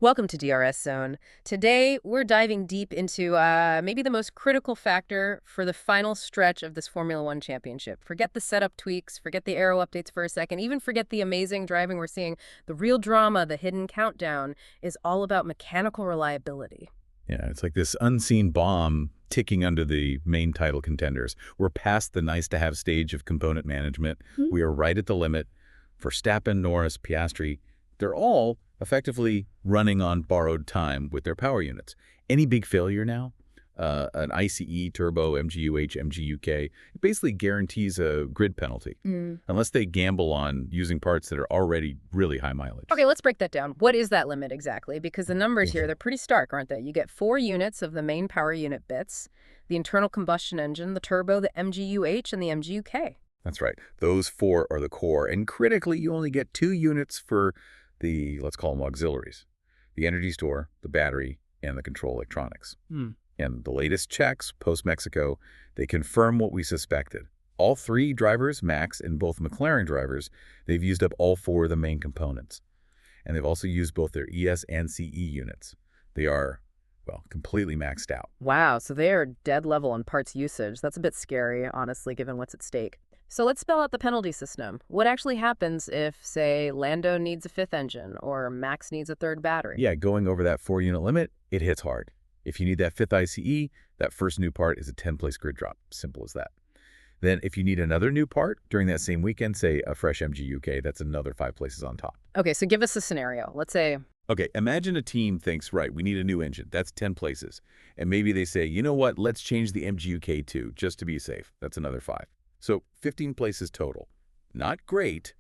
Welcome to DRS Zone. Today, we're diving deep into maybe the most critical factor for the final stretch of this Formula One championship. Forget the setup tweaks, forget the aero updates for a second, even forget the amazing driving we're seeing. The real drama, the hidden countdown, is all about mechanical reliability. Yeah, it's like this unseen bomb ticking under the main title contenders. We're past the nice-to-have stage of component management. We are right at the limit. Verstappen, Norris, Piastri, they're all effectively running on borrowed time with their power units. Any big failure now, an ICE, turbo, MGU-H, MGU-K, it basically guarantees a grid penalty, unless they gamble on using parts that are already really high mileage. Okay, let's break that down. What is that limit exactly? Because the numbers here, they're pretty stark, aren't they? You get 4 units of the main power unit bits, the internal combustion engine, the turbo, the MGU-H, and the MGU-K. That's right. Those 4 are the core, and critically, you only get 2 units for the, let's call them auxiliaries, the energy store, the battery, and the control electronics. And the latest checks, post-Mexico, they confirm what we suspected. All 3 drivers, Max and both McLaren drivers, they've used up all 4 of the main components. And they've also used both their ES and CE units. They are, well, completely maxed out. Wow, so they are dead level on parts usage. That's a bit scary, honestly, given what's at stake. So let's spell out the penalty system. What actually happens if, say, Lando needs a 5th engine or Max needs a 3rd battery? Yeah, going over that 4-unit limit, it hits hard. If you need that 5th ICE, that first new part is a 10-place grid drop. Simple as that. Then if you need another new part during that same weekend, say a fresh MGU-K, that's another 5 places on top. Okay, so give us a scenario. Let's say... Okay, imagine a team thinks, right, we need a new engine. That's 10 places. And maybe they say, you know what, let's change the MGU-K too, just to be safe. That's another 5. So 15 places total. Not great,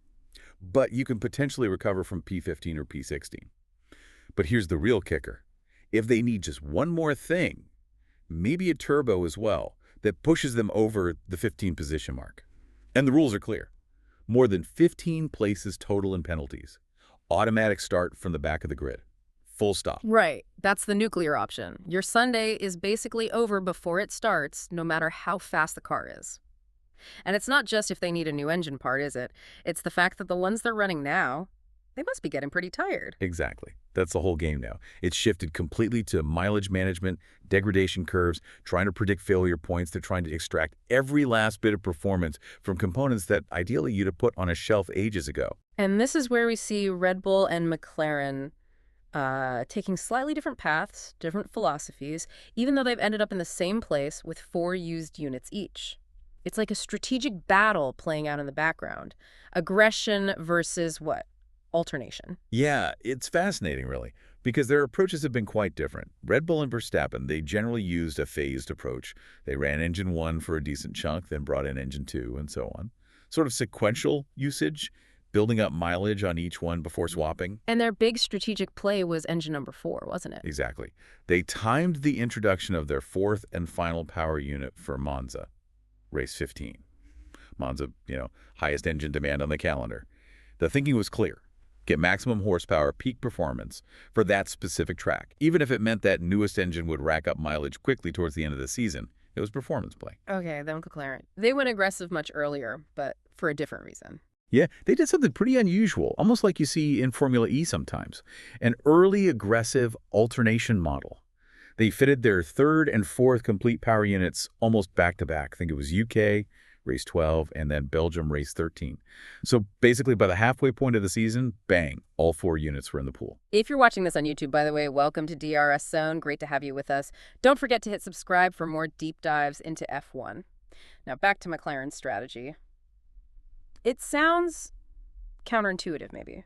but you can potentially recover from P15 or P16. But here's the real kicker. If they need just one more thing, maybe a turbo as well, that pushes them over the 15 position mark. And the rules are clear. More than 15 places total in penalties. Automatic start from the back of the grid. Full stop. Right. That's the nuclear option. Your Sunday is basically over before it starts, no matter how fast the car is. And it's not just if they need a new engine part, is it? It's the fact that the ones they're running now, they must be getting pretty tired. Exactly. That's the whole game now. It's shifted completely to mileage management, degradation curves, trying to predict failure points. They're trying to extract every last bit of performance from components that ideally you'd have put on a shelf ages ago. And this is where we see Red Bull and McLaren taking slightly different paths, different philosophies, even though they've ended up in the same place with 4 used units each. It's like a strategic battle playing out in the background. Aggression versus what? Alternation. Yeah, it's fascinating, really, because their approaches have been quite different. Red Bull and Verstappen, they generally used a phased approach. They ran engine 1 for a decent chunk, then brought in engine 2, and so on. Sort of sequential usage, building up mileage on each one before swapping. And their big strategic play was engine number 4, wasn't it? Exactly. They timed the introduction of their 4th and final power unit for Monza. Race 15. Monza, highest engine demand on the calendar. The thinking was clear. Get maximum horsepower, peak performance for that specific track. Even if it meant that newest engine would rack up mileage quickly towards the end of the season, it was performance play. Okay, then McLaren. They went aggressive much earlier, but for a different reason. Yeah, they did something pretty unusual, almost like you see in Formula E sometimes. An early aggressive alternation model. They fitted their 3rd and 4th complete power units almost back-to-back. I think it was UK, race 12, and then Belgium, race 13. So basically, by the halfway point of the season, bang, all 4 units were in the pool. If you're watching this on YouTube, by the way, welcome to DRS Zone. Great to have you with us. Don't forget to hit subscribe for more deep dives into F1. Now, back to McLaren's strategy. It sounds counterintuitive, maybe,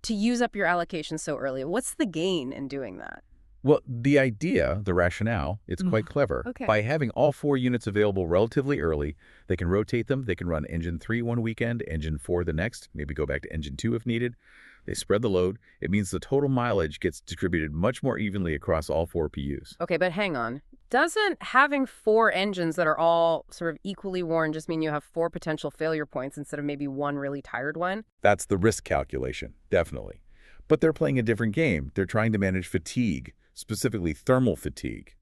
to use up your allocation so early. What's the gain in doing that? Well, the idea, the rationale, it's quite clever. Okay. By having all 4 units available relatively early, they can rotate them. They can run engine 3 one weekend, engine 4 the next, maybe go back to engine 2 if needed. They spread the load. It means the total mileage gets distributed much more evenly across all 4 PUs. Okay, but hang on. Doesn't having 4 engines that are all sort of equally worn just mean you have 4 potential failure points instead of maybe 1 really tired one? That's the risk calculation, definitely. But they're playing a different game. They're trying to manage fatigue, specifically thermal fatigue.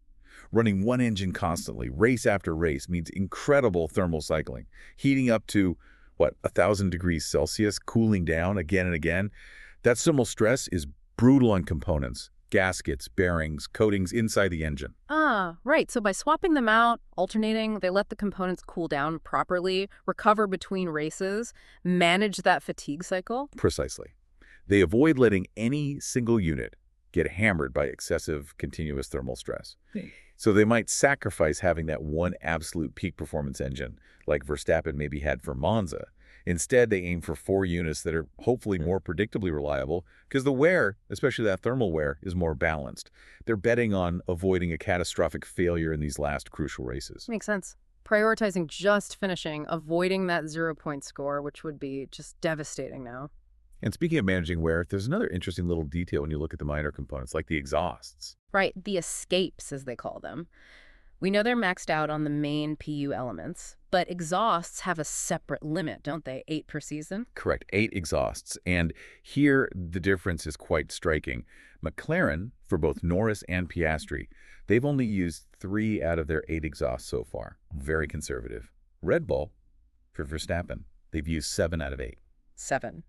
Running one engine constantly, race after race, means incredible thermal cycling, heating up to, 1,000 degrees Celsius, cooling down again and again. That thermal stress is Brutal on components, gaskets, bearings, coatings inside the engine. Ah, right. So by swapping them out, alternating, they let the components cool down properly, recover between races, manage that fatigue cycle. Precisely. They avoid letting any single unit get hammered by excessive continuous thermal stress. So they might sacrifice having that one absolute peak performance engine, like Verstappen maybe had for Monza. Instead, they aim for 4 units that are hopefully more predictably reliable because the wear, especially that thermal wear, is more balanced. They're betting on avoiding a catastrophic failure in these last crucial races. Makes sense. Prioritizing just finishing, avoiding that 0-point score, which would be just devastating now. And speaking of managing wear, there's another interesting little detail when you look at the minor components, like the exhausts. Right, the escapes, as they call them. We know they're maxed out on the main PU elements, but exhausts have a separate limit, don't they? 8 per season? Correct, 8 exhausts. And here, the difference is quite striking. McLaren, for both Norris and Piastri, they've only used 3 out of their 8 exhausts so far. Very conservative. Red Bull, for Verstappen, they've used 7 out of 8. 7.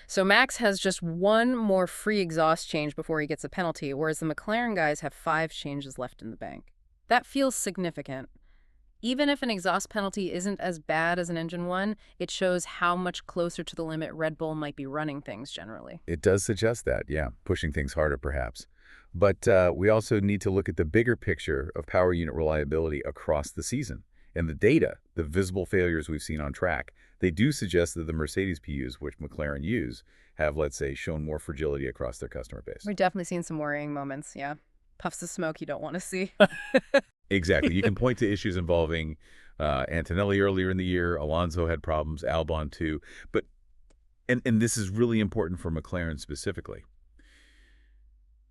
So Max has just 1 more free exhaust change before he gets a penalty, whereas the McLaren guys have 5 changes left in the bank. That feels significant. Even if an exhaust penalty isn't as bad as an engine one, it shows how much closer to the limit Red Bull might be running things generally. It does suggest that, yeah, pushing things harder perhaps. But we also need to look at the bigger picture of power unit reliability across the season. And the data, the visible failures we've seen on track, they do suggest that the Mercedes PUs, which McLaren use, have, let's say, shown more fragility across their customer base. We've definitely seen some worrying moments, yeah. Puffs of smoke you don't want to see. Exactly. You can point to issues involving Antonelli earlier in the year. Alonso had problems, Albon too. But and this is really important for McLaren specifically.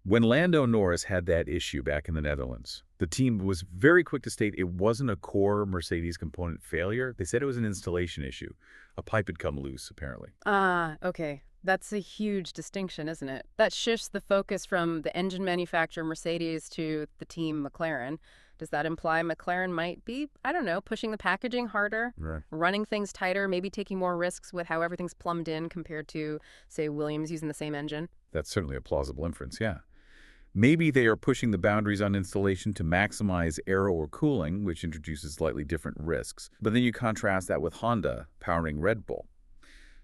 When Lando Norris had that issue back in the Netherlands, the team was very quick to state it wasn't a core Mercedes component failure. They said it was an installation issue. A pipe had come loose, apparently. Ah, okay. That's a huge distinction, isn't it? That shifts the focus from the engine manufacturer Mercedes to the team McLaren. Does that imply McLaren might be, I don't know, pushing the packaging harder, Right. running things tighter, maybe taking more risks with how everything's plumbed in compared to, say, Williams using the same engine? That's certainly a plausible inference, yeah. Maybe they are pushing the boundaries on installation to maximize aero or cooling, which introduces slightly different risks. But then you contrast that with Honda powering Red Bull.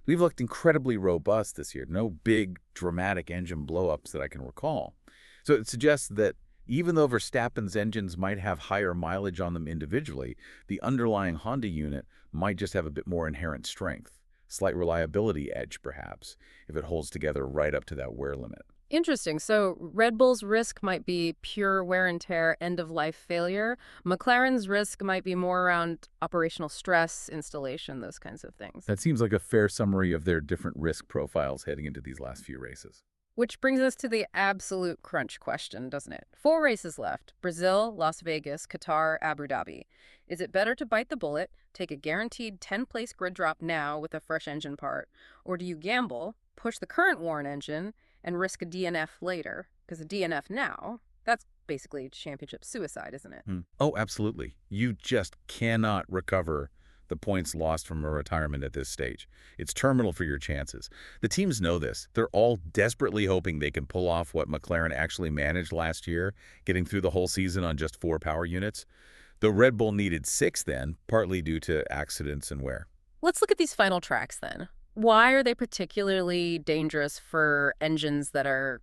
We've looked incredibly robust this year. No big, dramatic engine blowups that I can recall. So it suggests that even though Verstappen's engines might have higher mileage on them individually, the underlying Honda unit might just have a bit more inherent strength. Slight reliability edge, perhaps, if it holds together right up to that wear limit. Interesting. So Red Bull's risk might be pure wear and tear, end-of-life failure. McLaren's risk might be more around operational stress, installation, those kinds of things. That seems like a fair summary of their different risk profiles heading into these last few races. Which brings us to the absolute crunch question, doesn't it? 4 races left: Brazil, Las Vegas, Qatar, Abu Dhabi. Is it better to bite the bullet, take a guaranteed 10-place grid drop now with a fresh engine part, or do you gamble, push the current worn engine, and risk a DNF later? Because a DNF now, that's basically championship suicide, isn't it? Oh, absolutely. You just cannot recover the points lost from a retirement at this stage. It's terminal for your chances. The teams know this. They're all desperately hoping they can pull off what McLaren actually managed last year, getting through the whole season on just 4 power units. The Red Bull needed 6 then, partly due to accidents and wear. Let's look at these final tracks then. Why are they particularly dangerous for engines that are,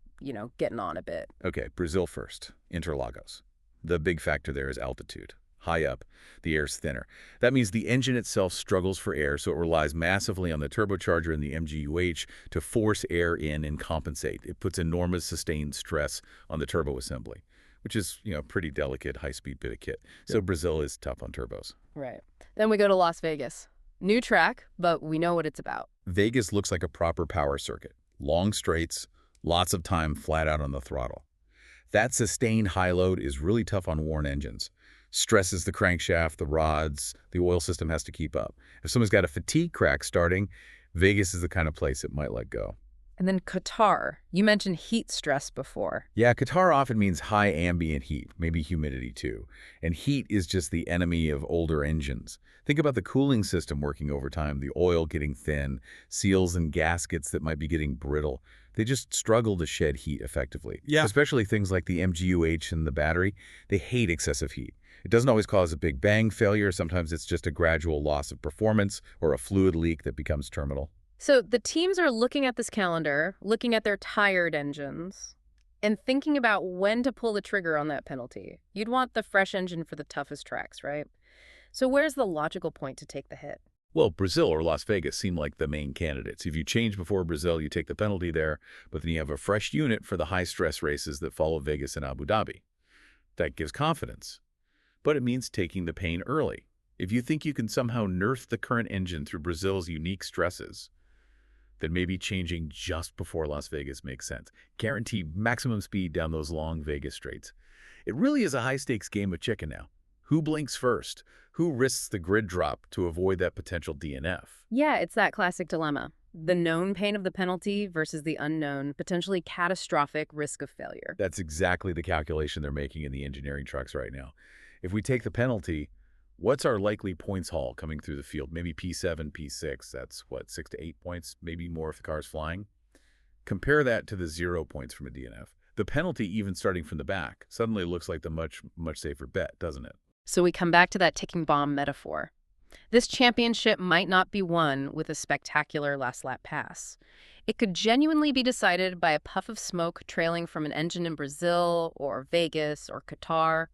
getting on a bit? Okay, Brazil first. Interlagos. The big factor there is altitude. High up, the air's thinner. That means the engine itself struggles for air, so it relies massively on the turbocharger and the MGU-H to force air in and compensate. It puts enormous sustained stress on the turbo assembly, which is, pretty delicate, high-speed bit of kit. So Brazil is tough on turbos. Right. Then we go to Las Vegas. New track, but we know what it's about. Vegas looks like a proper power circuit. Long straights, lots of time flat out on the throttle. That sustained high load is really tough on worn engines. Stresses the crankshaft, the rods, the oil system has to keep up. If someone's got a fatigue crack starting, Vegas is the kind of place it might let go. And then Qatar. You mentioned heat stress before. Yeah, Qatar often means high ambient heat, maybe humidity too. And heat is just the enemy of older engines. Think about the cooling system working overtime, the oil getting thin, seals and gaskets that might be getting brittle. They just struggle to shed heat effectively. Yeah. Especially things like the MGU-H and the battery. They hate excessive heat. It doesn't always cause a big bang failure. Sometimes it's just a gradual loss of performance or a fluid leak that becomes terminal. So the teams are looking at this calendar, looking at their tired engines, and thinking about when to pull the trigger on that penalty. You'd want the fresh engine for the toughest tracks, right? So where's the logical point to take the hit? Well, Brazil or Las Vegas seem like the main candidates. If you change before Brazil, you take the penalty there, but then you have a fresh unit for the high-stress races that follow Vegas and Abu Dhabi. That gives confidence. But it means taking the pain early. If you think you can somehow nerf the current engine through Brazil's unique stresses, then maybe changing just before Las Vegas makes sense. Guarantee maximum speed down those long Vegas straights. It really is a high-stakes game of chicken now. Who blinks first? Who risks the grid drop to avoid that potential DNF? Yeah, it's that classic dilemma. The known pain of the penalty versus the unknown, potentially catastrophic risk of failure. That's exactly the calculation they're making in the engineering trucks right now. If we take the penalty, what's our likely points haul coming through the field? Maybe P7, P6. That's, what, 6 to 8 points? Maybe more if the car's flying? Compare that to the 0 points from a DNF. The penalty, even starting from the back, suddenly looks like the much safer bet, doesn't it? So we come back to that ticking bomb metaphor. This championship might not be won with a spectacular last lap pass. It could genuinely be decided by a puff of smoke trailing from an engine in Brazil or Vegas or Qatar.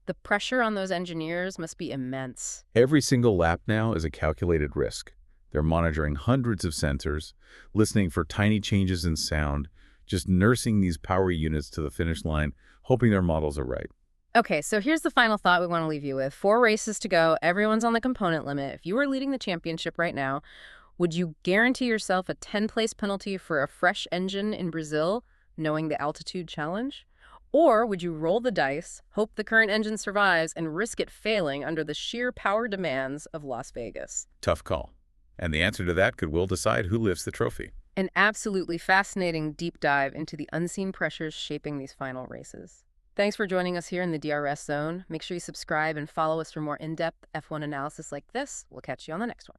The pressure on those engineers must be immense. Every single lap now is a calculated risk. They're monitoring hundreds of sensors, listening for tiny changes in sound, just nursing these power units to the finish line, hoping their models are right. Okay, so here's the final thought we want to leave you with. 4 races to go. Everyone's on the component limit. If you were leading the championship right now, would you guarantee yourself a 10-place penalty for a fresh engine in Brazil, knowing the altitude challenge? Or would you roll the dice, hope the current engine survives, and risk it failing under the sheer power demands of Las Vegas? Tough call. And the answer to that could well decide who lifts the trophy. An absolutely fascinating deep dive into the unseen pressures shaping these final races. Thanks for joining us here in the DRS Zone. Make sure you subscribe and follow us for more in-depth F1 analysis like this. We'll catch you on the next one.